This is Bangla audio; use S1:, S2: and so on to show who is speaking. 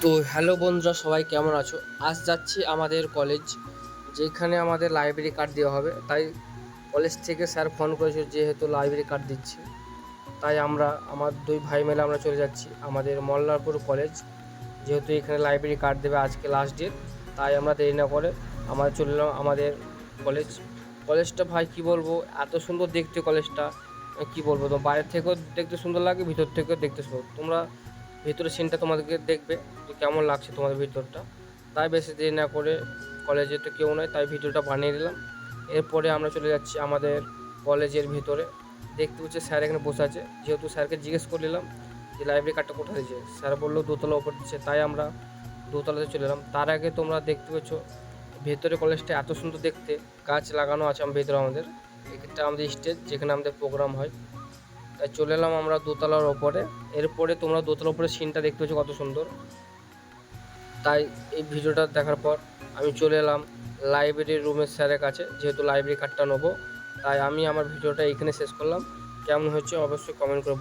S1: তো হ্যালো বন্ধুরা, সবাই কেমন আছো? আজ যাচ্ছি আমাদের কলেজ, যেখানে আমাদের লাইব্রেরি কার্ড দেওয়া হবে। তাই কলেজ থেকে স্যার ফোন করেছিল, যেহেতু লাইব্রেরি কার্ড দিচ্ছে, তাই আমার দুই ভাই মিলে আমরা চলে যাচ্ছি আমাদের মল্লারপুর কলেজ। যেহেতু এখানে লাইব্রেরি কার্ড দেবে, আজকে লাস্ট ডেট, তাই আমরা দেরি না করে আমরা চলে এলাম আমাদের কলেজ। কলেজটা ভাই কি বলবো, এত সুন্দর দেখতে কলেজটা, কি বলবো, তো বাইরে থেকেও দেখতে সুন্দর লাগে, ভিতর থেকেও দেখতে সুন্দর। তোমরা ভিতরের সিনটা তোমাদেরকে দেখবে যে কেমন লাগছে তোমাদের ভিতরটা। তাই বেশি দেরি না করে, কলেজে তো কেউ নয়, তাই ভিডিওটা বানিয়ে নিলাম। এরপরে আমরা চলে যাচ্ছি আমাদের কলেজের ভিতরে। দেখতে হচ্ছে স্যার এখানে বসে আছে। যেহেতু স্যারকে জিজ্ঞেস করলাম যে লাইব্রেরি কার্ডটা কোথায় দিয়েছে, স্যার বললো দোতলা ওপর দিচ্ছে, তাই আমরা দোতলাতে চলে এলাম। তার আগে তোমরা দেখতে পাচ্ছ ভেতরে কলেজটা এত সুন্দর দেখতে, গাছ লাগানো আছে ভেতরে আমাদের। এটা আমাদের স্টেজ, যেখানে আমাদের প্রোগ্রাম হয়। তাই চলে এলাম আমরা দোতলার ওপরে। এরপরে তোমরা দোতলার ওপরে সিনটা দেখতে পাচ্ছ কত সুন্দর। তাই এই ভিডিওটা দেখার পর আমি চলে এলাম লাইব্রেরির রুমের স্যারের কাছে, যেহেতু লাইব্রেরি কার্ডটা নেবো। তাই আমি আমার ভিডিওটা এখানে শেষ করলাম। কেমন হচ্ছে অবশ্যই কমেন্ট করে